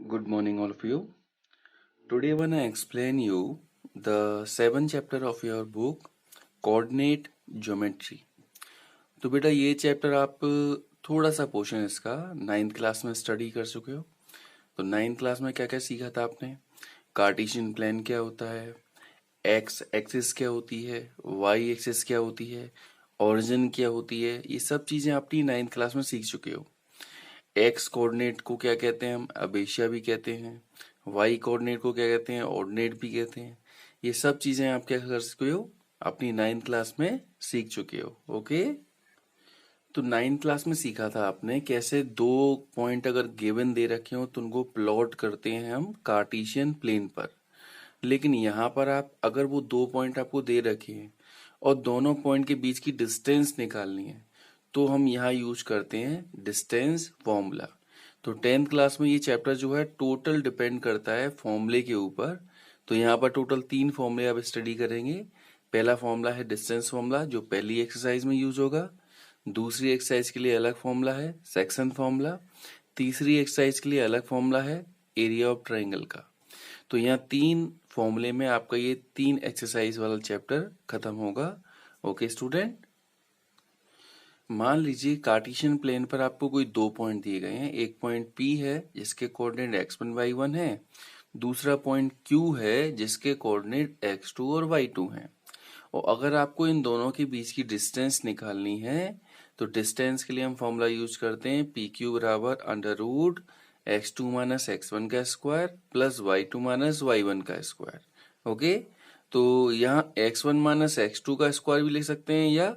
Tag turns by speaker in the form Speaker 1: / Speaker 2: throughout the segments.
Speaker 1: Good morning, all of you. Today, I wanna explain you the seventh chapter of your book, Coordinate Geometry. तो बेटा ये chapter आप थोड़ा सा portion इसका नाइन्थ क्लास में स्टडी कर चुके हो। तो नाइन्थ क्लास में क्या क्या सीखा था आपने? कार्टेशियन प्लान क्या होता है, एक्स एक्सिस क्या होती है, वाई एक्सिस क्या होती है, ओरिजिन क्या होती है, ये सब चीजें आपने नाइन्थ क्लास में सीख चुके हो। एक्स कोऑर्डिनेट को क्या कहते हैं? हम अबेशिया भी कहते हैं। वाई कोऑर्डिनेट को क्या कहते हैं? ऑर्डिनेट भी कहते हैं। ये सब चीजें आप क्या कर चुके हो? अपनी नाइन्थ क्लास में सीख चुके हो। ओके। तो नाइन्थ क्लास में सीखा था आपने कैसे दो पॉइंट अगर गिवन दे रखे हो तो उनको प्लॉट करते हैं हम कार्टेशियन प्लेन पर। लेकिन यहाँ पर आप अगर वो दो पॉइंट आपको दे रखे हैं और दोनों पॉइंट के बीच की डिस्टेंस निकालनी है तो हम यहाँ यूज करते हैं डिस्टेंस फॉर्मूला। तो टेंथ क्लास में ये चैप्टर जो है टोटल डिपेंड करता है फॉर्मूले के ऊपर। तो यहाँ पर टोटल 3 फॉर्मूले आप स्टडी करेंगे। पहला फॉर्मूला है डिस्टेंस फॉर्मूला जो पहली एक्सरसाइज में यूज होगा। दूसरी एक्सरसाइज के लिए अलग फॉर्मूला है सेक्शन फॉर्मूला। तीसरी एक्सरसाइज के लिए अलग फॉर्मूला है एरिया ऑफ ट्राइंगल का। तो यहाँ 3 फॉर्मूले में आपका ये 3 एक्सरसाइज वाला चैप्टर खत्म होगा। Okay student. मान लीजिए कार्टेशियन प्लेन पर आपको कोई दो पॉइंट दिए गए हैं। एक पॉइंट P है जिसके कोऑर्डिनेट x1 y1 है। दूसरा पॉइंट Q है जिसके कोऑर्डिनेट x2 और y2 हैं। और अगर आपको इन दोनों के बीच की डिस्टेंस निकालनी है तो डिस्टेंस के लिए हम फॉर्मूला यूज करते हैं PQ बराबर under root x2 minus x1 का square plus y2 minus y1 का स्क्वायर। ओके। तो यहाँ x1 माइनस x2 का स्क्वायर भी लिख सकते हैं या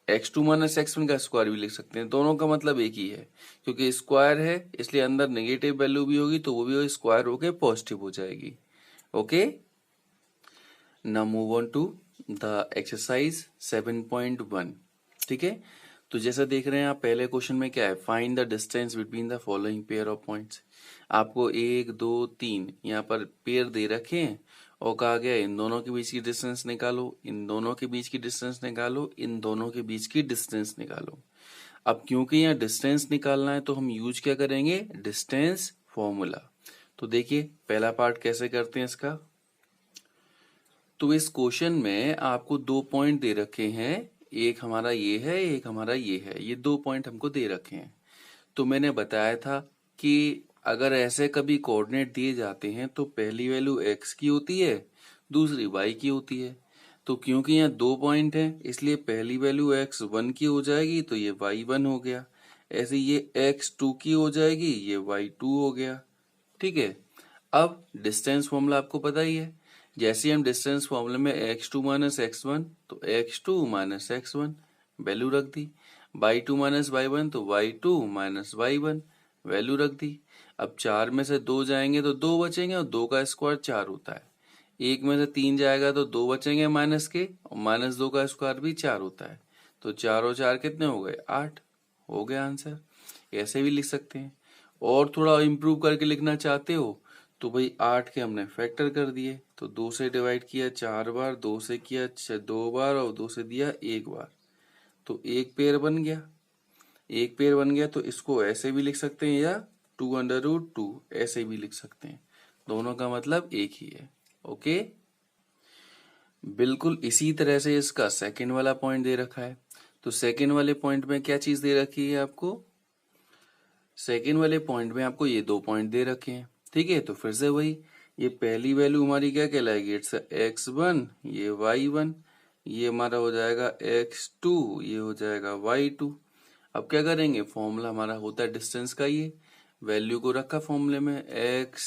Speaker 1: x2 माइनस x1 का स्क्वायर भी लिख सकते हैं। दोनों का मतलब एक ही है क्योंकि स्क्वायर है इसलिए अंदर नेगेटिव वैल्यू भी होगी तो वो भी स्क्वायर होके पॉजिटिव हो जाएगी। Okay. Now move on to the exercise 7.1। ठीक है। तो जैसा देख रहे हैं आप पहले क्वेश्चन में क्या है, find the distance between the following pair of points. आपको 1 2 3 यहाँ पर पेयर दे रखे हैं और कहा गया इन दोनों के बीच की डिस्टेंस निकालो, इन दोनों के बीच की डिस्टेंस निकालो, इन दोनों के बीच की डिस्टेंस निकालो। अब क्योंकि यहाँ डिस्टेंस निकालना है तो हम यूज क्या करेंगे? Distance formula. तो देखिए पहला पार्ट कैसे करते हैं इसका। तो इस क्वेश्चन में आपको दो पॉइंट दे रखे हैं, एक हमारा ये है एक हमारा ये है। ये दो पॉइंट हमको दे रखे हैं। तो मैंने बताया था कि अगर ऐसे कभी कोऑर्डिनेट दिए जाते हैं तो पहली वैल्यू x की होती है दूसरी y की होती है। तो क्योंकि यहाँ दो पॉइंट हैं इसलिए पहली वैल्यू x1 की हो जाएगी तो ये y1 हो गया। ऐसे ये x2 की हो जाएगी ये y2 हो गया। ठीक है। अब डिस्टेंस फॉर्मूला आपको पता ही है। जैसे हम डिस्टेंस फॉर्मूले में x2 माइनस x1 तो x2 माइनस x1 वैल्यू रख दी। y2 माइनस y1 तो y2 माइनस y1 वैल्यू रख दी। अब 4 में से 2 जाएंगे तो 2 बचेंगे और 2 का स्क्वायर 4 होता है। 1 में से 3 जाएगा तो 2 बचेंगे माइनस के और माइनस 2 का स्क्वायर भी 4 होता है। तो 4 और 4 कितने हो गए? 8 हो गया आंसर। ऐसे भी लिख सकते हैं। और थोड़ा इम्प्रूव करके लिखना चाहते हो तो भाई 8 के हमने फैक्टर कर दिए तो 2 से डिवाइड किया 4 बार, 2 से किया 2 बार और 2 से दिया 1 बार। तो एक पेयर बन गया। एक पेयर बन गया तो इसको ऐसे भी लिख सकते हैं या 2√2 ऐसे भी लिख सकते हैं। दोनों का मतलब एक ही है। ओके। बिल्कुल इसी तरह से इसका सेकंड वाला पॉइंट दे रखा है। तो सेकंड वाले पॉइंट में क्या चीज दे रखी है आपको? सेकेंड वाले पॉइंट में आपको ये दो पॉइंट दे रखे हैं। ठीक है। तो फिर से वही, ये पहली वैल्यू हमारी क्या कहलाएगी? इट्स x1, ये y1, ये हमारा हो जाएगा x2, ये हो जाएगा y2। अब क्या करेंगे? फॉर्मूला हमारा होता है डिस्टेंस का। ये वैल्यू को रखा फॉर्मूले में x,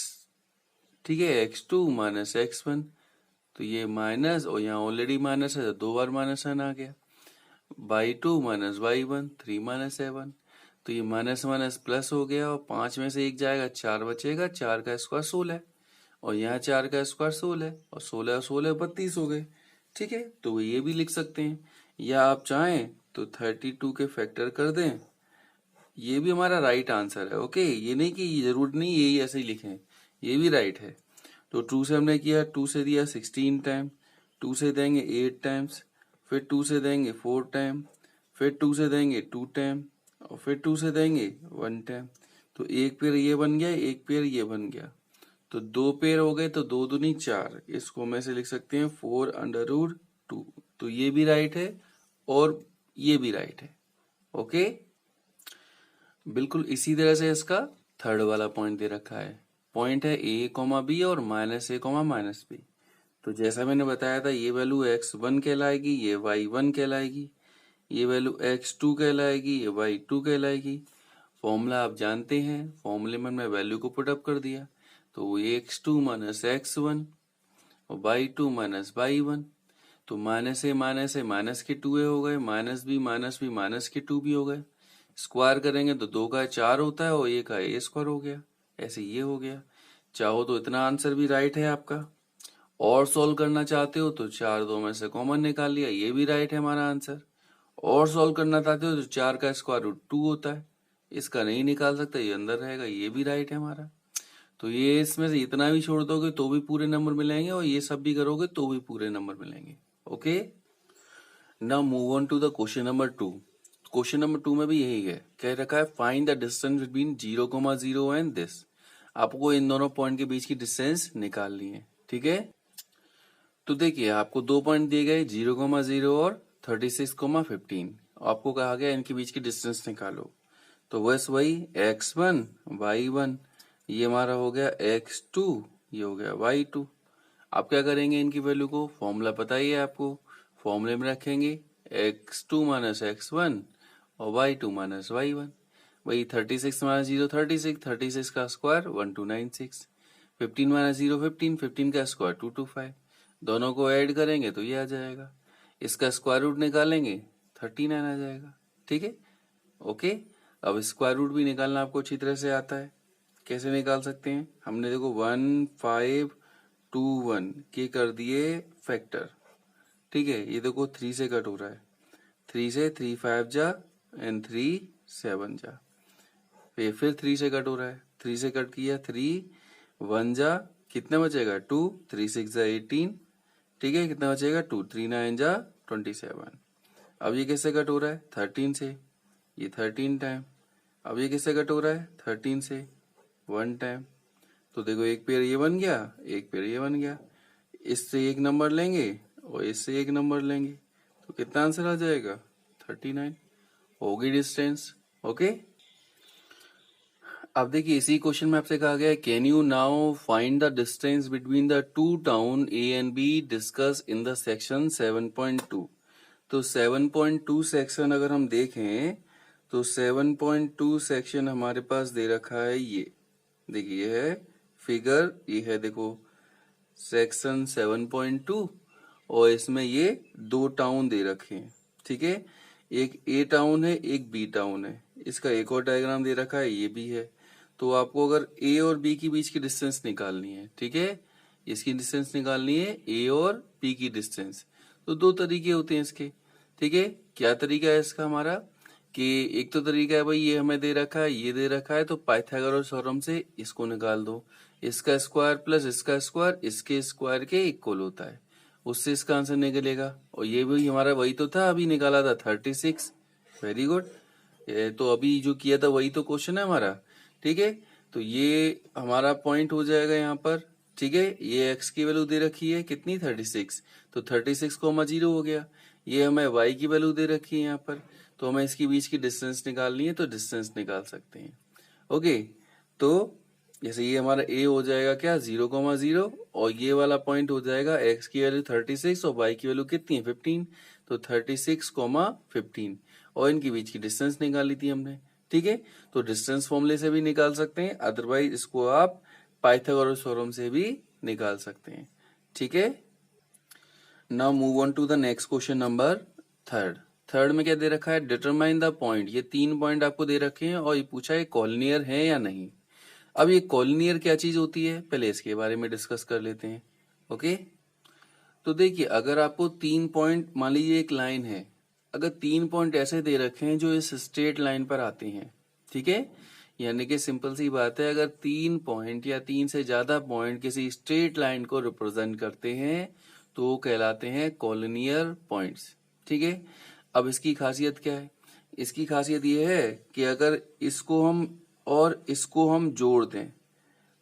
Speaker 1: ठीक है, x2 माइनस x1। तो ये माइनस और यहाँ ऑलरेडी माइनस है तो दो बार माइनस साइन आ गया। y2 minus y1 3 minus 7। तो ये माइनस माइनस प्लस हो गया और 5 में से एक जाएगा 4 बचेगा। 4 का स्क्वायर 16 और यहाँ 4 का स्क्वायर 16 और 16 और 16 32 हो गए। ठीक है। तो ये भी लिख सकते हैं या आप चाहें तो 32 के फैक्टर कर दें। ये भी हमारा राइट आंसर है। ओके। ये नहीं कि जरूरत नहीं यही ऐसे ही लिखें, ये भी राइट है। तो 2 से हमने किया, 2 से दिया 16 टाइम, 2 से देंगे 8 टाइम्स, फिर 2 से देंगे 4 टाइम, फिर 2 से देंगे 2 टाइम और फिर 2 से देंगे 1 टाइम। तो एक पेयर ये बन गया, एक पेयर ये बन गया, तो दो पेयर हो गए, तो दो दूनी चार, इसको हम ऐसे लिख सकते हैं 4√2। तो ये भी राइट है और ये भी राइट है। ओके, बिल्कुल इसी तरह से इसका थर्ड वाला पॉइंट दे रखा है। पॉइंट है a, b और -a, -b। तो जैसा मैंने बताया था, ये वैल्यू x1 कहलाएगी, ये y1 कहलाएगी, ये वैल्यू x2 कहलाएगी, ये y2 कहलाएगी। फॉर्मूला आप जानते हैं, फॉर्मूले में मैं वैल्यू को पुटअप कर दिया, तो x2 - x1 और y2 - y1। तो -a माइनस के 2a हो गए, -b माइनस के 2b हो गए। स्क्वायर करेंगे तो 2 का 4 होता है और 1 का a² हो गया। ऐसे ये हो गया। चाहो तो इतना आंसर भी राइट है आपका। और सॉल्व करना चाहते हो तो 4 2 में से कॉमन निकाल लिया, ये भी राइट है हमारा आंसर। और सॉल्व करना चाहते हो तो 4 का √2 होता है, इसका नहीं निकाल सकते, ये अंदर रहेगा, ये भी राइट है हमारा। तो ये इसमें से इतना भी छोड़ दोगे तो भी पूरे नंबर मिलेंगे, और ये सब भी करोगे तो भी पूरे नंबर मिलेंगे। Okay, now move on to the question number 2। Question number 2 में भी यही है, कह रखा है find the distance between 0,0 and this. आपको इन दोनों पॉइंट के बीच की डिस्टेंस निकालनी है। ठीक है, तो देखिए आपको दो पॉइंट दिए गए, 0,0 और 36,15। आपको कहा गया इनके बीच की डिस्टेंस निकालो। तो बस वही x1 y1, ये हमारा हो गया x2, ये हो गया y2। आप क्या करेंगे, इनकी वैल्यू को, फॉर्मूला पता ही है आपको, फॉर्मूले में रखेंगे x2 - x1 और y2 - y1। वही 36 - 0 36, 36 का स्क्वायर 1296, 15 - 0 15, 15 का स्क्वायर 225। दोनों को ऐड करेंगे तो ये आ जाएगा। इसका स्क्वायर रूट निकालेंगे 39 आ जाएगा। ठीक है, ओके। अब स्क्वायर रूट भी निकालना आपको अच्छी तरह से आता है। कैसे निकाल सकते हैं, हमने देखो 1 5 2 1 के कर दिए फैक्टर। ठीक है, ये देखो 3 से कट हो रहा है, 3 से 3 5 जा एंड 3 7 जा, फिर 3 से कट हो रहा है, 3 से कट किया, 3 1 जा, कितना बचेगा 2, 3 6 जा 18। ठीक है, कितना बचेगा 2, 3 9 जा 27। अब ये किससे कट हो रहा है, 13 से, ये 13 टाइम। अब ये किससे कट हो रहा है, 13 से 1 टाइम। तो देखो एक पेयर ये बन गया, एक पेयर ये बन गया। इससे एक नंबर लेंगे और इससे एक नंबर लेंगे, तो कितना आंसर आ जाएगा, 39 होगी डिस्टेंस। ओके, अब देखिए इसी क्वेश्चन में आपसे कहा गया है, can you now find the distance between the two town A and be discuss in the section 7.2। तो 7.2 सेक्शन अगर हम देखें तो 7.2 सेक्शन हमारे पास दे रखा है, ये देखिए ये है फिगर, ये है देखो सेक्शन 7.2, और इसमें ये दो टाउन दे रखे हैं। ठीक है, एक ए टाउन है, एक बी टाउन है। इसका एक और डायग्राम दे रखा है, ये भी है। तो आपको अगर ए और बी के बीच की डिस्टेंस निकालनी है, ठीक है, इसकी डिस्टेंस निकालनी है, ए और बी की डिस्टेंस। तो दो तरीके होते हैं इसके। ठीक है, क्या तरीका है इसका हमारा, कि एक तो तरीका है भाई, ये हमें दे रखा है, ये दे रखा है, तो पाइथागोरस थ्योरम से इसको निकाल दो। इसका स्क्वायर प्लस इसका स्क्वायर इसके स्क्वायर के इक्वल होता है, उससे इसका आंसर निकलेगा। और ये भी हमारा वही तो था, अभी निकाला था 36। वेरी गुड, तो अभी जो किया था वही तो क्वेश्चन है हमारा। ठीक है, तो ये हमारा पॉइंट हो जाएगा यहाँ पर। ठीक है, ये x की वैल्यू दे रखी है कितनी, 36, तो 36 को हमारा 0 हो गया। ये हमें y की वैल्यू दे रखी है यहाँ पर, तो हमें इसके बीच की डिस्टेंस निकालनी है, तो डिस्टेंस निकाल सकते हैं। ओके, तो जैसे ये हमारा a हो जाएगा क्या, 0,0, और ये वाला पॉइंट हो जाएगा x की वैल्यू 36 और y की वैल्यू कितनी है 15, तो 36,15, और इनके बीच की डिस्टेंस निकाली थी हमने। ठीक है, तो डिस्टेंस फॉर्मूले से भी निकाल सकते हैं, अदरवाइज इसको आप पाइथागोरस थ्योरम से भी निकाल सकते हैं। ठीक है, now move on to the next question number third. Third में क्या दे रखा है, डिटरमाइन द पॉइंट। ये 3 पॉइंट आपको दे रखे हैं और ये पूछा है कॉलिनियर है या नहीं। अब ये कॉलिनियर क्या चीज होती है, पहले इसके बारे में डिस्कस कर लेते हैं। ओके, तो देखिए अगर आपको 3 पॉइंट, मान लीजिए एक लाइन है, अगर 3 पॉइंट ऐसे दे रखे हैं जो इस स्ट्रेट लाइन पर आते हैं, ठीक है, यानी कि सिंपल सी बात है, अगर 3 पॉइंट या 3 से ज्यादा पॉइंट किसी स्ट्रेट लाइन को रिप्रेजेंट करते हैं तो वो कहलाते हैं कॉलिनियर पॉइंट्स। ठीक है, अब इसकी खासियत क्या है, इसकी खासियत ये है कि अगर इसको हम और इसको हम जोड़ दें,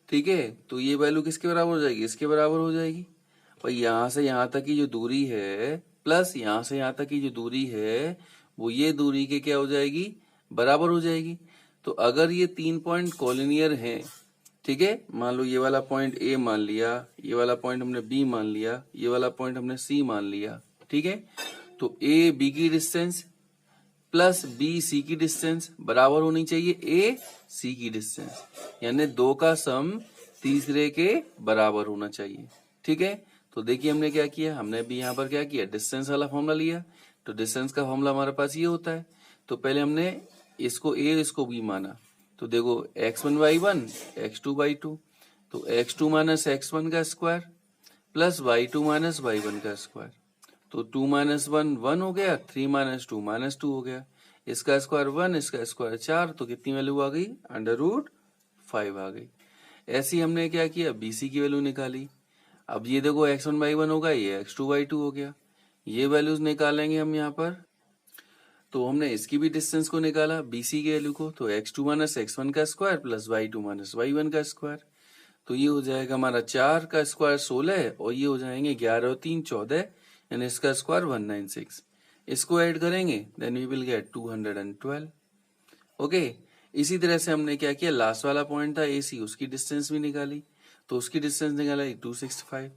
Speaker 1: ठीक है, तो ये वैल्यू किसके बराबर हो जाएगी, इसके बराबर हो जाएगी। और यहाँ से यहाँ तक की जो दूरी है प्लस यहाँ से यहाँ तक की जो दूरी है वो ये दूरी के क्या हो जाएगी, बराबर हो जाएगी। तो अगर ये 3 पॉइंट कॉलिनियर हैं, ठीक है, मान लो ये वाला पॉइंट ए मान लिया, ये वाला पॉइंट हमने बी मान लिया, ये वाला पॉइंट हमने सी मान लिया, ठीक है, तो ए बी की डिस्टेंस प्लस बी सी की डिस्टेंस बराबर होनी चाहिए ए सी की डिस्टेंस, यानी दो का सम तीसरे के बराबर होना चाहिए, ठीक है। तो देखिए हमने क्या किया, हमने भी यहाँ पर क्या किया, डिस्टेंस वाला फॉर्मूला लिया। तो डिस्टेंस का फॉर्मूला हमारे पास ये होता है। तो पहले हमने इसको ए इसको बी माना, तो देखो x1/1 x2/2, तो x2 माइनस x1 का square plus y2 minus y1 का स्क्वायर, तो 2 माइनस 1 1 हो गया, 3 माइनस 2 -2 हो गया, इसका स्क्वायर 1 इसका स्क्वायर 4, तो कितनी वैल्यू आ गई, √5 आ गई। ऐसे ही हमने क्या किया, BC की वैल्यू निकाली। अब ये देखो x1/1 होगा, ये x2/2 हो गया, ये वैल्यूज निकालेंगे हम यहाँ पर। तो हमने इसकी भी डिस्टेंस को निकाला BC की वैल्यू को, तो x2 माइनस x1 का square plus y2 minus y1 का स्क्वायर, तो ये हो जाएगा हमारा 4 का स्क्वायर 16 और ये हो जाएंगे 11 और 3 14, यानी इसका स्क्वायर 196। इसको ऐड करेंगे then we will get 212। Okay, इसी तरह से हमने क्या किया, लास्ट वाला पॉइंट था AC, उसकी डिस्टेंस भी निकाली, तो उसकी डिस्टेंस निकाला 265।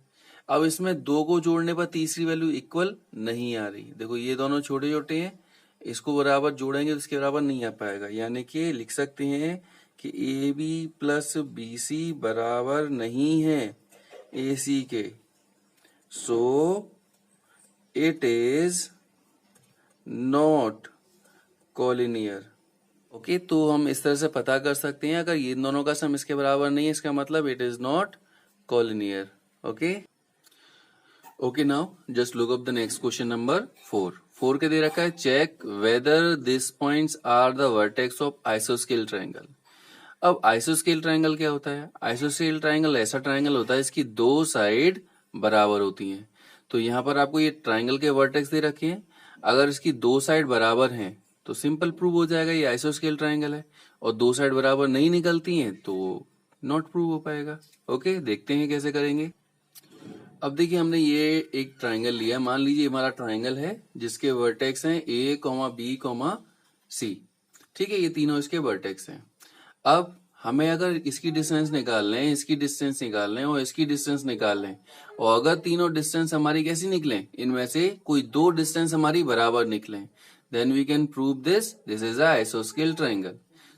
Speaker 1: अब इसमें दो को जोड़ने पर तीसरी वैल्यू इक्वल नहीं आ रही, देखो ये दोनों छोटे छोटे हैं, इसको बराबर जोड़ेंगे तो इसके बराबर नहीं आ पाएगा, यानी कि लिख सकते हैं कि AB प्लस BC बराबर नहीं है AC के, सो it is not collinear. Okay, तो हम इस तरह से पता कर सकते हैं, अगर ये दोनों का सम इसके बराबर नहीं है, इसका मतलब it is not collinear. Okay okay, now just look up the next question number 4 के दे रखा है, check whether this points are the vertex of आइसोस्केल ट्रायंगल। अब आइसोस्केल ट्रायंगल क्या होता है, आइसोस्केल ट्रायंगल ऐसा ट्रायंगल होता है इसकी दो साइड बराबर होती हैं। तो यहाँ पर आपको ये ट्रायंगल के वर्टेक्स दे रखे हैं, अगर इसकी दो साइड बराबर हैं तो सिंपल प्रूव हो जाएगा ये आइसोस्केल ट्रायंगल है, और दो साइड बराबर नहीं निकलती हैं तो नॉट प्रूव हो पाएगा। ओके, देखते हैं कैसे करेंगे। अब देखिए हमने ये एक ट्रायंगल लिया, मान लीजिए हमारा ट्रायंगल है जिसके वर्टेक्स हैं A, B, C, ठीक है, ये तीनों इसके वर्टेक्स हैं। अब हमें अगर इसकी डिस्टेंस निकाल लें, इसकी डिस्टेंस निकाल लें और इसकी डिस्टेंस निकाल लें, और अगर तीनों डिस्टेंस हमारी कैसी निकलें, इनमें से कोई दो डिस्टेंस हमारी बराबर निकलें, then we can prove this is a आइसोस्केल ट्रायंगल।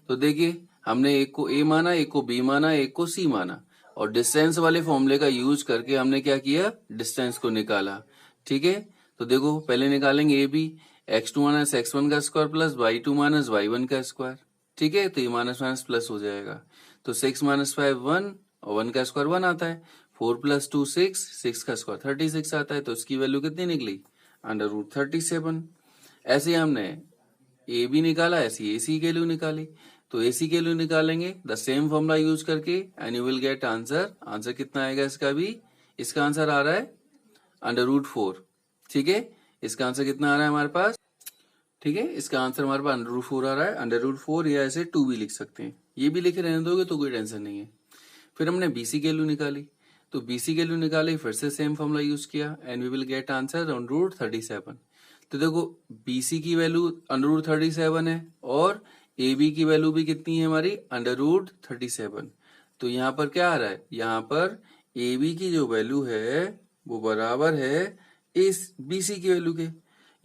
Speaker 1: तो देखिए हमने एक को A माना, एक को B माना, एक को C माना, और डिस्टेंस वाले फॉर्मूले का यूज करके हमने क्या किया, डिस्टेंस को निकाला, ठीक है। तो देखो पहले निकालेंगे AB, x2 माइनस x1 का square plus y2 minus y1 का स्क्वायर, ठीक है, तो ये माइनस माइनस प्लस हो जाएगा, तो 6 माइनस 5 1 और 1 का स्क्वायर 1 आता है, 4 प्लस 2 6, 6 का स्क्वायर 36 आता है, तो इसकी वैल्यू कितनी निकली, √37। ऐसे ही हमने ए बी निकाला, ऐसी AC की वैल्यू निकाली, तो AC की वैल्यू निकालेंगे द सेम फॉर्मूला यूज करके and you will get answer. Answer कितना आएगा इसका भी, इसका आंसर आ रहा है √4, ठीक है, इसका आंसर कितना आ रहा है हमारे पास, ठीक है, इसका आंसर हमारे पास √4 आ रहा है, √4 या ऐसे 2 भी लिख सकते हैं, ये भी लिखे रहने दोगे तो कोई टेंशन नहीं है। फिर हमने BC की वैल्यू निकाली, तो BC की वैल्यू निकाली, फिर से सेम फॉर्मूला यूज किया and we will get answer √37। तो देखो BC की वैल्यू √37 है और AB की वैल्यू भी कितनी है हमारी, √37। तो यहाँ पर क्या आ रहा है, यहाँ पर AB की जो वैल्यू है वो बराबर है इस BC की वैल्यू के,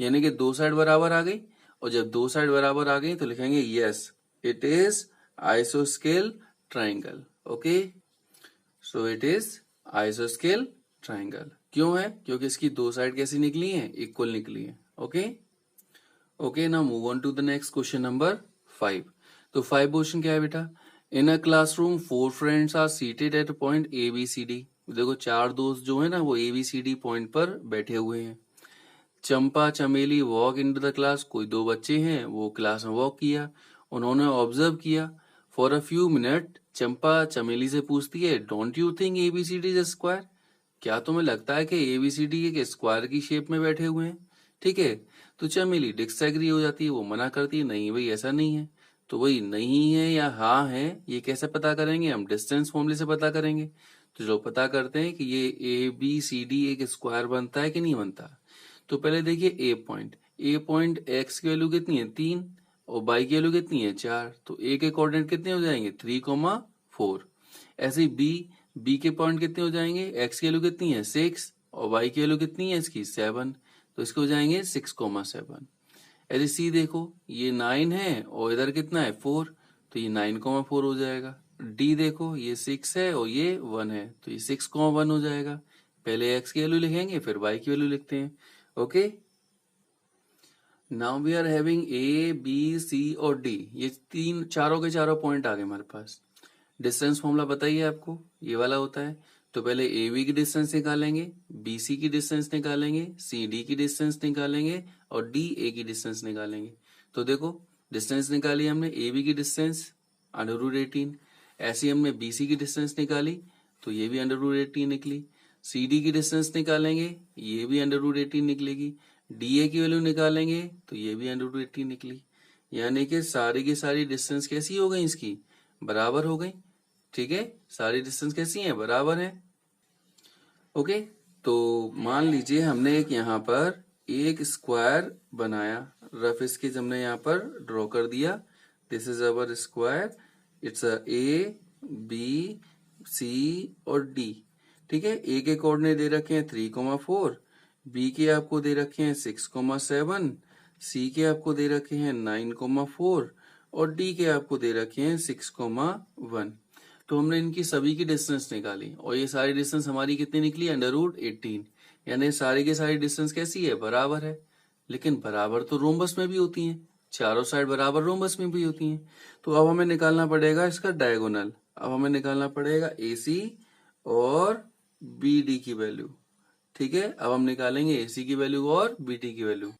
Speaker 1: यानी कि दो साइड बराबर आ गई, और जब दो साइड बराबर आ गई तो लिखेंगे यस इट इज आइसोस्केल triangle. Okay, so it is आइसोस्केल ट्रायंगल। क्यों है, क्योंकि इसकी दो साइड कैसी निकली हैं, इक्वल निकली हैं। Okay okay, now move on to the next question number 5। तो 5 क्वेश्चन क्या है बेटा, in a classroom 4 friends are seated at point ABCD। देखो चार दोस्त जो है ना वो ABCD पॉइंट पर बैठे हुए हैं। Champa Chameli walk in to the class, कोई दो बच्चे हैं वो क्लास में वॉक किया, उन्होंने ऑब्जर्व किया फॉर अ फ्यू मिनट। चंपा चमेली से पूछती है don't you think ABCD is a square, क्या तुम्हें लगता है कि ABCD एक स्क्वायर की शेप में बैठे हुए हैं, ठीक है। तो चमेली डिसएग्री हो जाती है, वो मना करती है नहीं भाई ऐसा नहीं है। तो वही नहीं है या हाँ है, ये कैसे पता करेंगे? हम डिस्टेंस फॉर्मूले से पता करेंगे। तो चलो पता करते हैं कि ये ए बी सी डी एक स्क्वायर बनता है कि नहीं बनता। तो पहले देखिए ए पॉइंट एक्स की वैल्यू कितनी है 3 और वाई की वैल्यू कितनी है 4, तो ए के कोऑर्डिनेट कितने हो जाएंगे 3,4। ऐसे ही बी के पॉइंट कितने हो जाएंगे, एक्स की वैल्यू कितनी है 6 और वाई की वैल्यू कितनी है इसकी 7, तो इसके हो जाएंगे 6,7। ऐसे सी देखो ये 9 है और इधर कितना है 4, तो ये 9,4 हो जाएगा। डी देखो ये 6 है और ये 1 है, तो ये 6,1 हो जाएगा। पहले एक्स की वैल्यू लिखेंगे फिर वाई की वैल्यू लिखते हैं। Okay, now we are having A B C और डी, ये तीन चारों के चारों पॉइंट आ गए हमारे पास। डिस्टेंस फॉर्मूला बताइए आपको, ये वाला होता है। तो पहले ए बी की डिस्टेंस निकालेंगे, बी सी की डिस्टेंस निकालेंगे, सी डी की डिस्टेंस निकालेंगे और डी ए की डिस्टेंस निकालेंगे। तो देखो डिस्टेंस निकाली हमने, ए बी की डिस्टेंस √18, ऐसी हमने बी सी की डिस्टेंस निकाली तो ये भी √18 निकली। सी डी की डिस्टेंस निकालेंगे, ये भी √18 निकलेगी। डी ए की वैल्यू निकालेंगे तो ये भी √18 निकली। यानी कि सारी की सारी डिस्टेंस कैसी हो गई, इसकी बराबर हो गई। ठीक है, सारी डिस्टेंस कैसी हैं, बराबर है। ओके, तो मान लीजिए हमने एक यहाँ पर एक स्क्वायर बनाया, रफ स्केच हमने यहाँ पर ड्रॉ कर दिया। This is our square, it's A B C और डी। ठीक है, ए के कोऑर्डिनेट दे रखे हैं 3,4, बी के आपको दे रखे हैं 6,7, सी के आपको दे रखे हैं 9,4 और डी के आपको दे रखे हैं 6,1। तो हमने इनकी सभी की डिस्टेंस निकाली और ये सारी डिस्टेंस हमारी कितनी निकली, √18। यानी सारी की सारी डिस्टेंस कैसी है, बराबर है। लेकिन बराबर तो रोम्बस में भी होती हैं, चारों साइड बराबर रोम्बस में भी होती हैं। तो अब हमें निकालना पड़ेगा इसका डायगोनल। अब हमें निकालना पड़ेगा AC और BD की वैल्यू। ठीक है, अब हम निकालेंगे AC की वैल्यू और BD की वैल्यू।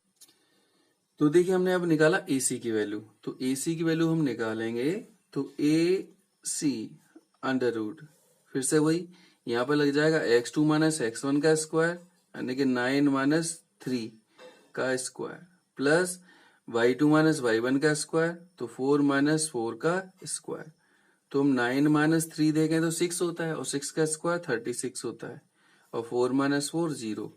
Speaker 1: तो देखिए हमने अब निकाला AC की वैल्यू, तो AC की वैल्यू हम निकालेंगे तो AC √ फिर से वही यहाँ पर लग जाएगा x2 - x1 का स्क्वायर, यानी कि 9 - 3 का स्क्वायर, प्लस y2 - y1 का स्क्वायर, तो 4 - 4 का स्क्वायर। तो हम 9 - 3 देखें तो 6 होता है और 6 का स्क्वायर 36 होता है और 4 - 4 0,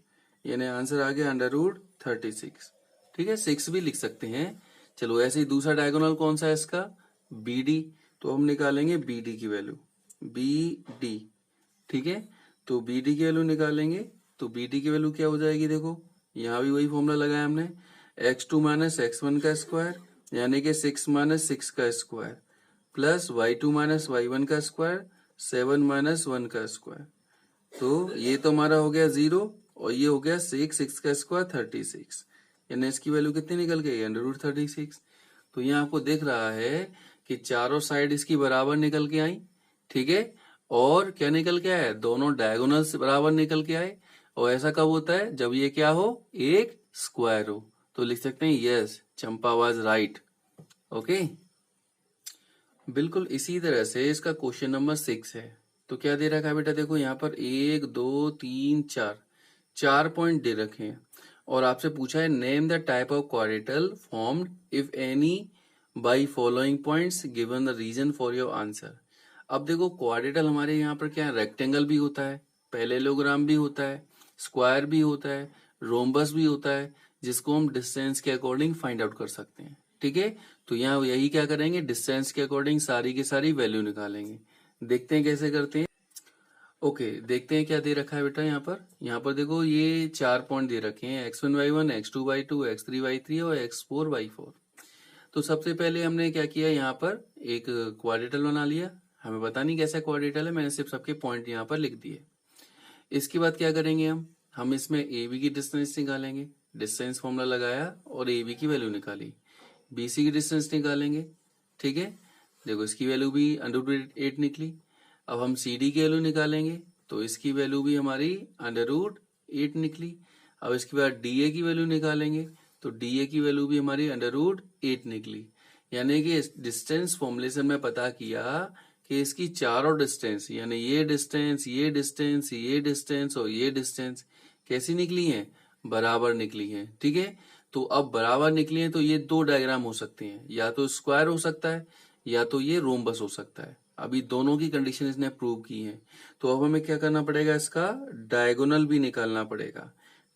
Speaker 1: यानी आंसर आ गया √36। ठीक है, 6 भी लिख सकते हैं। चलो ऐसे ही दूसरा डायगोनल कौन सा है इसका, BD। तो हम निकालेंगे BD की वैल्यू, BD। ठीक है, तो BD की वैल्यू निकालेंगे तो BD की वैल्यू क्या हो जाएगी, देखो यहाँ भी वही फॉर्मूला लगाया हमने, x2 - x1 का स्क्वायर, यानी कि 6 - 6 का स्क्वायर, प्लस y2 - y1 का स्क्वायर, 7 - 1 का स्क्वायर। तो ये तो हमारा हो गया 0 और ये हो गया 6 का स्क्वायर 36, यानी इसकी वैल्यू कितनी निकल गई, √36। तो यहाँ आपको दिख रहा है कि चारों साइड इसकी बराबर निकल के आई। ठीक है, और क्या निकल के आया, दोनों डायगोनल्स बराबर निकल के आए। और ऐसा कब होता है, जब ये क्या हो, एक स्क्वायर हो। तो लिख सकते हैं yes, Champa was right. Okay, बिल्कुल इसी तरह से इसका क्वेश्चन नंबर 6 है। तो क्या दे रखा है बेटा, देखो यहाँ पर 1 2 3 4 पॉइंट दे रखे हैं और आपसे पूछा है name the type of quadrilateral formed if any by following points given the reason for your answer. अब देखो क्वाड्रेटल हमारे यहाँ पर क्या है, रेक्टेंगल भी होता है, पैरेललोग्राम भी होता है, स्क्वायर भी होता है, रोम्बस भी होता है, जिसको हम डिस्टेंस के अकॉर्डिंग फाइंड आउट कर सकते हैं। ठीक है, तो यहाँ यही क्या करेंगे, डिस्टेंस के अकॉर्डिंग सारी की सारी वैल्यू निकालेंगे। देखते हैं कैसे करते हैं। ओके, देखते हैं क्या दे रखा है बेटा। यहाँ पर देखो ये 4 पॉइंट दे रखे हैं, x1 y1, x2 y2, x3 y3 और x4 y4। तो सबसे पहले हमने क्या किया, यहाँ पर एक क्वाड्रेटल बना लिया। हमें पता नहीं कैसा क्वाड्रेटल है, मैंने सिर्फ सबके पॉइंट यहाँ पर लिख दिए। इसके बाद क्या करेंगे, हम इसमें ए बी की डिस्टेंस निकालेंगे। डिस्टेंस फॉर्मूला लगाया और ए बी की वैल्यू निकाली। BC की डिस्टेंस निकालेंगे। ठीक है, देखो इसकी वैल्यू भी √8 निकली। अब हम CD की वैल्यू निकालेंगे तो इसकी वैल्यू भी हमारी √8 निकली। अब इसके बाद DA की वैल्यू निकालेंगे तो DA की वैल्यू भी हमारी √8 निकली। यानी कि डिस्टेंस फॉर्मूले से मैं पता किया कि इसकी चारों डिस्टेंस, यानी ये डिस्टेंस, ये डिस्टेंस, ये डिस्टेंस और ये डिस्टेंस कैसी निकली हैं, बराबर निकली हैं। ठीक है, तो अब बराबर निकले तो ये दो डायग्राम हो सकते हैं, या तो स्क्वायर हो सकता है या तो ये रोम्बस हो सकता है। अभी दोनों की कंडीशन इसने प्रूव की है। तो अब हमें क्या करना पड़ेगा, इसका डायगोनल भी निकालना पड़ेगा।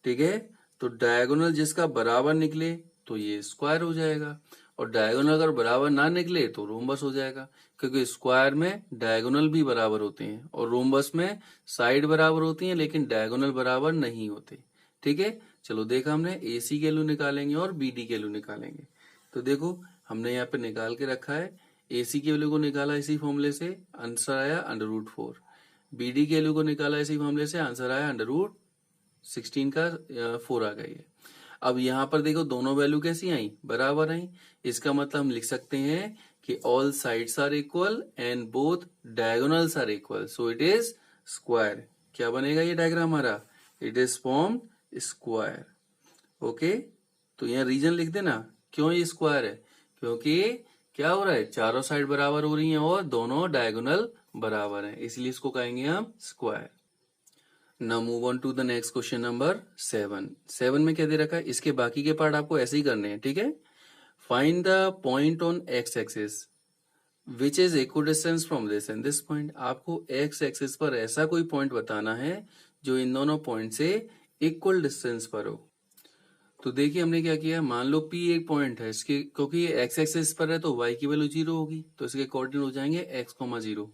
Speaker 1: ठीक है, तो डायगोनल जिसका बराबर निकले तो ये स्क्वायर हो जाएगा, और डायगोनल अगर बराबर ना निकले तो रोम्बस हो जाएगा, क्योंकि स्क्वायर में डायगोनल भी बराबर होते हैं और रोम्बस में साइड बराबर होती हैं लेकिन डायगोनल बराबर नहीं होते। ठीक है, चलो देखा हमने, AC के वैल्यू निकालेंगे और BD के वैल्यू निकालेंगे। तो देखो हमने यहाँ पे निकाल के रखा है, AC की वैल्यू को निकाला इसी फॉर्मूले से, आंसर आया √4। BD की वैल्यू को निकाला इसी फॉर्मूले से, आंसर आया √16 का 4 आ गई है। अब यहाँ पर देखो दोनों वैल्यू कैसी आई, बराबर आई। इसका मतलब हम लिख सकते हैं कि all sides are equal and both diagonals are equal, so it is square. क्या बनेगा ये डायग्राम हमारा, it is form square. Okay, तो यहाँ रीजन लिख देना क्यों ये स्क्वायर है, क्योंकि क्या हो रहा है, चारों साइड बराबर हो रही हैं और दोनों डायगोनल बराबर हैं, इसलिए इसको कहेंगे हम square. Now move on to the next question number 7। 7 में क्या दे रखा है, इसके बाकी के पार्ट आपको ऐसे ही करने हैं। ठीक है, find the point on x axis which is equidistance from this and this point. आपको एक्स एक्सिस पर ऐसा कोई पॉइंट बताना है जो इन दोनों पॉइंट से इक्वल डिस्टेंस पर हो। तो देखिए हमने क्या किया, मान लो P एक पॉइंट है इसके, क्योंकि ये एक्स एक्सिस पर है तो y की वैल्यू 0 होगी, तो इसके कोऑर्डिनेट हो जाएंगे x, 0।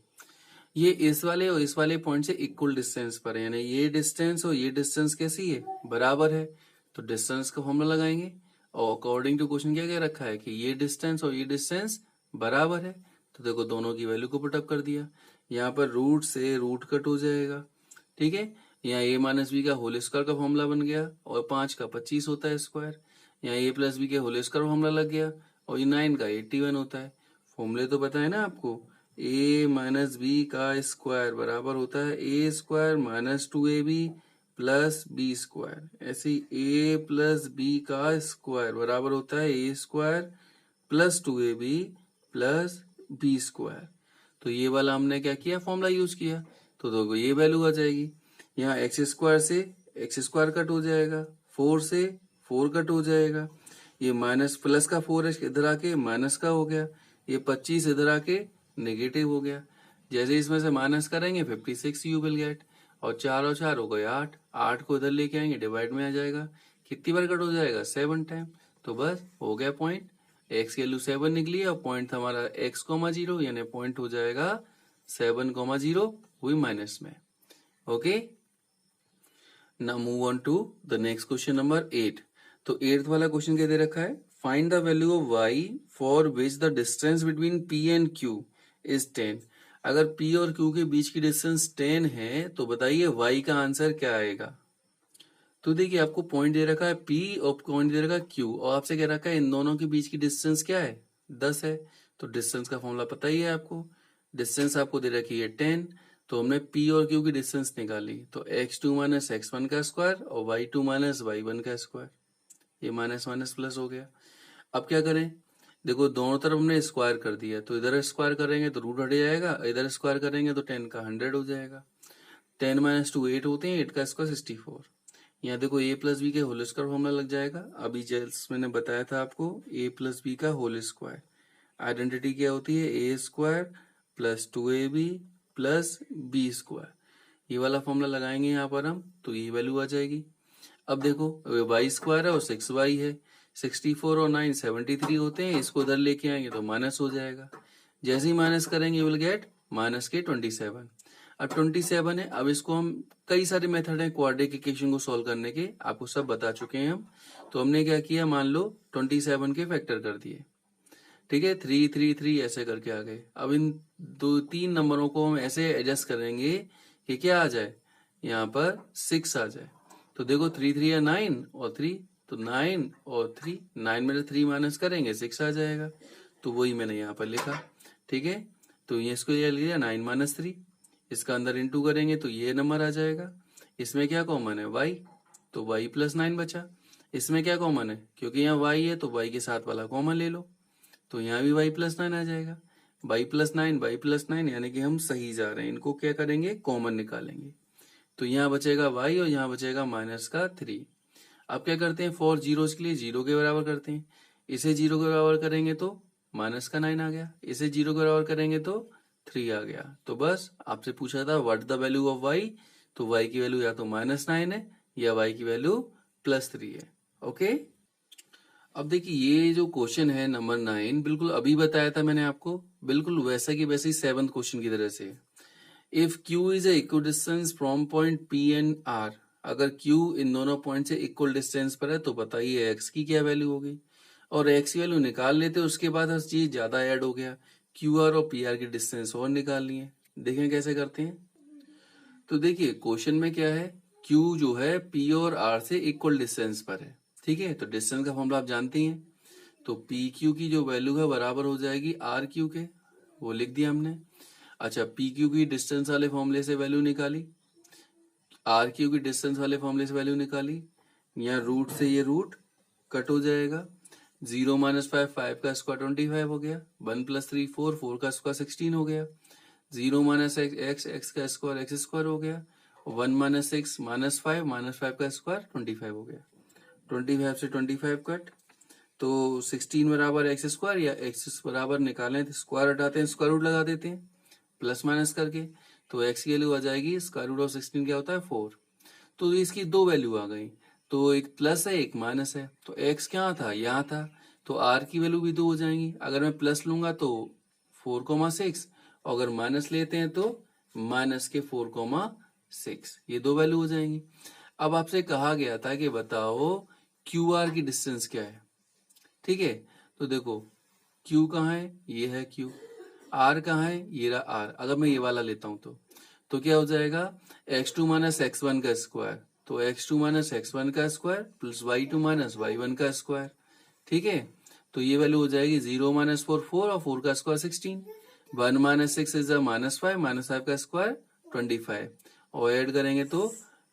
Speaker 1: ये इस वाले और इस वाले पॉइंट से इक्वल डिस्टेंस पर है, यानी ये डिस्टेंस और ये डिस्टेंस कैसी है, बराबर है। तो डिस्टेंस का फॉर्मूला लगाएंगे और अकॉर्डिंग टू क्वेश्चन क्या क्या रखा है कि ये डिस्टेंस और ये डिस्टेंस बराबर है। तो देखो दोनों की वैल्यू को पुटअप कर दिया, यहाँ पर रूट से रूट कट हो जाएगा। ठीक है, यहाँ a-b का होल स्क्वायर का फॉर्मूला बन गया, और 5 का 25 होता है स्क्वायर। यहाँ a+b के होल स्क्वायर फॉर्मूला लग गया, और ये 9 का 81 होता है। फॉर्मूले तो पता है ना आपको, a-b का स्क्वायर बराबर होता है a² - 2ab प्लस b²। ऐसे ही a+b का स्क्वायर बराबर होता है a² plus 2ab plus b²। तो ये वाला हमने क्या किया, फॉर्मूला यूज किया, तो देखो ये वैल्यू आ जाएगी। यहाँ x² से x² कट हो जाएगा, 4 से 4 कट हो जाएगा, ये माइनस प्लस का 4 है इधर आके माइनस का हो गया, ये 25 इधर आके नेगेटिव हो गया। जैसे इसमें से माइनस करेंगे 56 यू विल गेट, और 4 और 4 हो गए 8, 8 को इधर लेके आएंगे डिवाइड में आ जाएगा, कितनी बार कट हो जाएगा, 7 टाइम। तो बस हो गया पॉइंट, एक्स की वैल्यू 7 निकली और पॉइंट हमारा x, 0 यानी पॉइंट हो जाएगा 7, 0 हुई माइनस में। Okay, now move on to the next question number 8। तो 8th वाला क्वेश्चन क्या दे रखा है, find the value of y for which the distance between p and q is 10। अगर p और q के बीच की डिस्टेंस 10 है तो बताइए y का आंसर क्या आएगा। तो देखिए आपको पॉइंट दे रखा है P और पॉइंट दे रखा है Q, और आपसे कह रखा है इन दोनों के बीच की डिस्टेंस क्या है, 10 है। तो डिस्टेंस का फॉर्मूला पता ही है आपको, डिस्टेंस आपको दे रखी है 10, तो हमने P और Q की डिस्टेंस निकाली, तो x2 - x1 का स्क्वायर और y2 - y1 का स्क्वायर, ये माइनस माइनस प्लस हो गया। अब क्या करें, देखो दोनों तरफ हमने स्क्वायर कर दिया, तो इधर स्क्वायर करेंगे तो रूट हट जाएगा, इधर स्क्वायर करेंगे तो 10 का 100 हो जाएगा। 10 - 2 8 होते हैं, 8 का स्क्वायर 64। यहाँ देखो a+b के होल स्क्वायर फॉर्मूला लग जाएगा, अभी जैसे मैंने बताया था आपको a+b का होल स्क्वायर। आइडेंटिटी क्या होती है, a² plus 2ab plus b²। ये वाला फॉर्मूला लगाएंगे यहाँ पर हम, तो ये वैल्यू आ जाएगी। अब देखो y² है और 6y है, 64 और 9 73 होते हैं, इसको इधर लेके आएंगे तो माइनस हो जाएगा, जैसे ही माइनस करेंगे यू विल गेट -27। अब 27 है, अब इसको हम कई सारे मेथड हैं क्वाड्रेटिक इक्वेशन को सॉल्व करने के, आपको सब बता चुके हैं हम। तो हमने क्या किया, मान लो 27 के फैक्टर कर दिए, ठीक है, 3 3 3 ऐसे करके आ गए। अब इन 2-3 नंबरों को हम ऐसे एडजस्ट करेंगे कि क्या आ जाए, यहाँ पर 6 आ जाए। तो देखो 3 3 या 9 और 3, तो 9 और 3, 9 में से 3 माइनस करेंगे 6 आ जाएगा, तो वही मैंने यहाँ पर लिखा। ठीक है, तो ये इसको ये लिया 9 - 3, इसका अंदर इंटू करेंगे तो ये नंबर आ जाएगा। इसमें क्या कॉमन है, y, तो y + 9 बचा। इसमें क्या कॉमन है, क्योंकि यहाँ y है तो y के साथ वाला कॉमन ले लो, तो यहाँ भी y + 9 आ जाएगा। y + 9 यानी कि हम सही जा रहे हैं, इनको क्या करेंगे, कॉमन निकालेंगे। तो यहाँ बचेगा y और यहाँ बचेगा -3। अब क्या करते हैं, फॉर जीरोस के लिए जीरो के बराबर करते हैं। इसे जीरो के बराबर करेंगे तो माइनस का 9 आ गया, इसे जीरो के बराबर करेंगे तो 3 आ गया। तो बस आपसे पूछा था what the value of y, तो y की वैल्यू या तो -9 है या y की वैल्यू +3 है। ओके, अब देखिए ये जो क्वेश्चन है नंबर 9, बिल्कुल अभी बताया था मैंने आपको, बिल्कुल वैसा की वैसे ही 7th क्वेश्चन की तरह से। If Q is a equal distance from point P and R, अगर Q इन दोनों पॉइंट से इक्वल डिस्टेंस पर है तो बताइए x की क्या वैल्यू होगी। और x की वैल्यू निकाल लेते, उसके बाद हर चीज ज्यादा ऐड हो गया, QR और PR की डिस्टेंस और निकालनी है। देखें कैसे करते हैं। तो देखिए क्वेश्चन में क्या है, Q जो है P और R से इक्वल डिस्टेंस पर है, ठीक है। तो डिस्टेंस का फॉर्मूला आप जानते ही हैं, तो PQ की जो वैल्यू है बराबर हो जाएगी RQ के, वो लिख दिया हमने। अच्छा, PQ की डिस्टेंस वाले फॉर्मूले से वैल्यू निकाली, RQ की डिस्टेंस वाले फॉर्मूले से वैल्यू निकाली, यहाँ रूट से ये रूट कट हो जाएगा, 0 - 5 5 का स्क्वायर 25 हो गया, 1 + 3 4 4 का स्क्वायर 16 हो गया, 0 - x x का स्क्वायर x स्क्वायर हो गया, 1 - 6 -5 5 का स्क्वायर 25 हो गया, 25 से 25 कट, तो 16 बराबर एक्स स्क्वायर, या एक्स बराबर निकालें तो स्क्वायर हटाते हैं, स्क्वायर रूट लगा देते हैं प्लस माइनस करके, तो एक्स की वैल्यू आ जाएगी स्क्वायर रूट ऑफ 16 क्या होता है 4। तो इसकी दो वैल्यू आ गई, तो एक प्लस है एक माइनस है, तो एक्स क्या था यहाँ था, तो आर की वैल्यू भी दो हो जाएंगी। अगर मैं प्लस लूंगा तो 4,6, और अगर माइनस लेते हैं तो माइनस के 4,6, ये दो वैल्यू हो जाएंगी। अब आपसे कहा गया था कि बताओ क्यू आर की डिस्टेंस क्या है, ठीक है। तो देखो Q कहाँ है, ये है Q, R कहाँ है, ये रहा R। अगर मैं ये वाला लेता हूं तो क्या हो जाएगा, x2 - x1 का स्क्वायर, तो x2 - x1 का स्क्वायर प्लस y2 - y1 का स्क्वायर, ठीक है। तो ये वैल्यू हो जाएगी 0 - 4 4 और 4 का स्क्वायर 16, 1 - 6 इज -5 5 का स्क्वायर 25, और ऐड करेंगे तो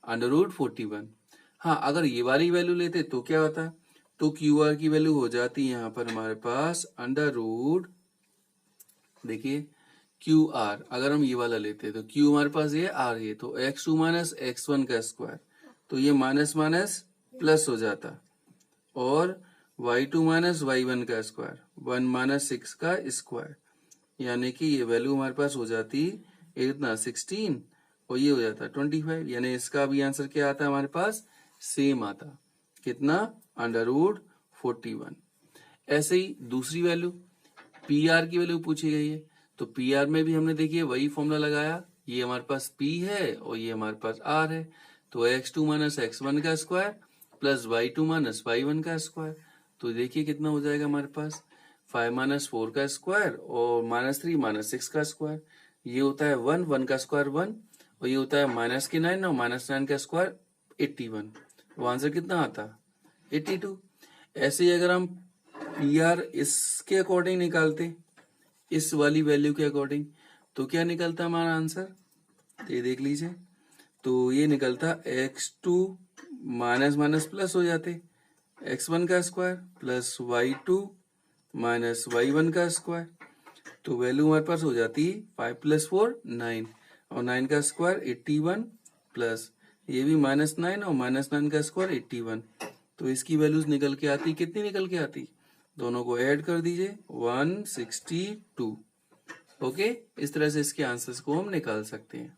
Speaker 1: √41। हाँ, अगर ये वाली वैल्यू लेते तो क्या होता, तो क्यू आर की वैल्यू हो जाती है यहाँ पर हमारे पास √, देखिए क्यू आर अगर हम ये वाला लेते तो क्यू हमारे पास ये आर, ये तो x2 - x1 का स्क्वायर, तो ये माइनस माइनस प्लस हो जाता, और y2 - y1 का स्क्वायर 1 - 6 का स्क्वायर, यानी कि ये वैल्यू हमारे पास हो जाती इतना 16, और ये हो जाता 25, यानी इसका भी आंसर क्या आता है हमारे पास, सेम आता, कितना, √41। ऐसे ही दूसरी वैल्यू पी आर की वैल्यू पूछी गई है, तो पी आर में भी हमने देखिए वही फॉर्मूला लगाया, ये हमारे पास P है और ये हमारे पास R है, तो x2 - x1 का स्क्वायर प्लस y2 - y1 का स्क्वायर, तो देखिए कितना हो जाएगा हमारे पास, 5 - 4 का स्क्वायर और -3 - 6 का स्क्वायर, ये होता है 1 1 का स्क्वायर 1, और ये होता है -9 और -9 का स्क्वायर 81, वो आंसर कितना आता, 82। ऐसे ही अगर हम पी आर इसके अकॉर्डिंग निकालते, इस वाली वैल्यू के अकॉर्डिंग, तो क्या निकलता हमारा आंसर, तो ये देख लीजिए, तो ये निकलता x2 माइनस माइनस प्लस हो जाते, x1 का square plus y2 minus y1 का स्क्वायर, तो वैल्यू हमारे पास हो जाती है 5 + 4 9, और 9 का स्क्वायर 81, प्लस ये भी -9 और -9 का स्क्वायर 81, तो इसकी वैल्यूज निकल के आती, कितनी निकल के आती, दोनों को ऐड कर दीजिए 162। ओके, इस तरह से इसके आंसर्स को हम निकाल सकते हैं।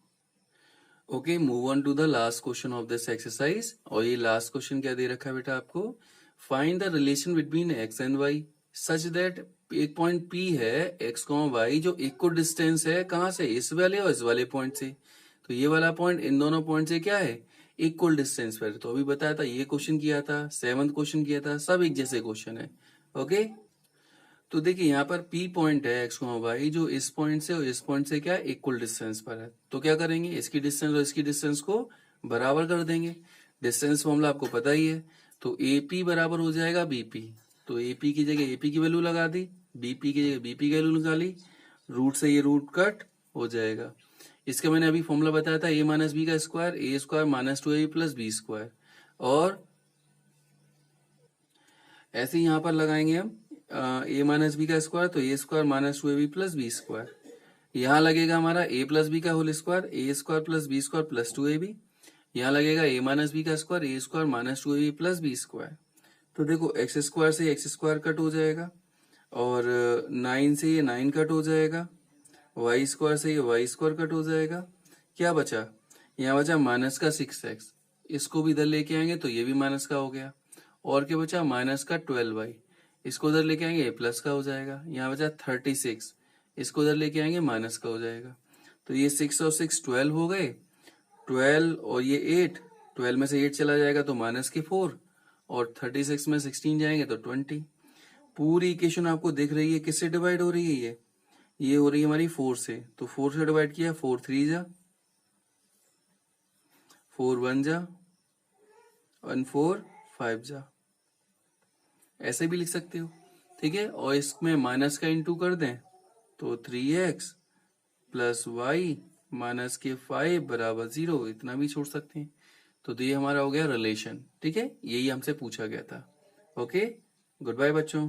Speaker 1: Okay, move on to the last question of this exercise, और ये लास्ट क्वेश्चन क्या दे रखा है बेटा आपको, find the relation between x and y such that एक पॉइंट P है x, y जो इक्वल डिस्टेंस है कहां से, इस वाले और इस वाले पॉइंट से, तो ये वाला पॉइंट इन दोनों पॉइंट से क्या है, इक्वल डिस्टेंस पर। तो अभी बताया था, ये क्वेश्चन किया था, 7th क्वेश्चन किया था, सब एक जैसे क्वेश्चन है। ओके, तो देखिए यहाँ पर P पॉइंट है x, y जो इस पॉइंट से और इस पॉइंट से क्या है, इक्वल डिस्टेंस पर है, तो क्या करेंगे, इसकी डिस्टेंस और इसकी डिस्टेंस को बराबर कर देंगे। डिस्टेंस फॉर्मूला आपको पता ही है, तो AP बराबर हो जाएगा BP, तो AP की जगह AP की वैल्यू लगा दी, BP की जगह BP की वैल्यू निकाली, रूट से ये रूट कट हो जाएगा। इसका मैंने अभी फॉर्मूला बताया था, a - b का square a² - 2ab + b square, और ऐसे ही यहाँ पर लगाएंगे हम a - b का स्क्वायर, तो a² - 2ab + b स्क्वायर, यहाँ लगेगा हमारा a + b का whole square a² + b² + 2ab, यहाँ लगेगा a माइनस बी का square, A square minus 2ab plus B square. तो देखो एक्स स्क्वायर से एक्स स्क्वायर कट हो जाएगा, और 9 से ये 9 कट हो जाएगा, वाई स्क्वायर से ये वाई स्क्वायर कट हो जाएगा। क्या बचा? यहाँ बचा माइनस का 6x, इसको भी इधर लेके आएंगे तो ये भी माइनस का हो गया। और क्या बचा? माइनस का 12y, इसको उधर लेके आएंगे ये प्लस का हो जाएगा। यहाँ बचा 36, इसको उधर लेके आएंगे माइनस का हो जाएगा। तो ये 6 और 6 12 हो गए, 12 और ये 8, 12 में से 8 चला जाएगा तो माइनस के 4, और 36 में 16 जाएंगे तो 20। पूरी इक्वेशन आपको दिख रही है, किससे डिवाइड हो रही है? ये हो रही है हमारी 4 से, तो 4 से डिवाइड किया, 4 3 जा, 4 1 जा, 1 4 5 जा, ऐसे भी लिख सकते हो। ठीक है, और इसमें माइनस का इंटू कर दें तो 3x प्लस वाई माइनस के 5 बराबर 0, इतना भी छोड़ सकते हैं। तो ये हमारा हो गया रिलेशन। ठीक है, यही हमसे पूछा गया था। ओके, गुड बाय बच्चों।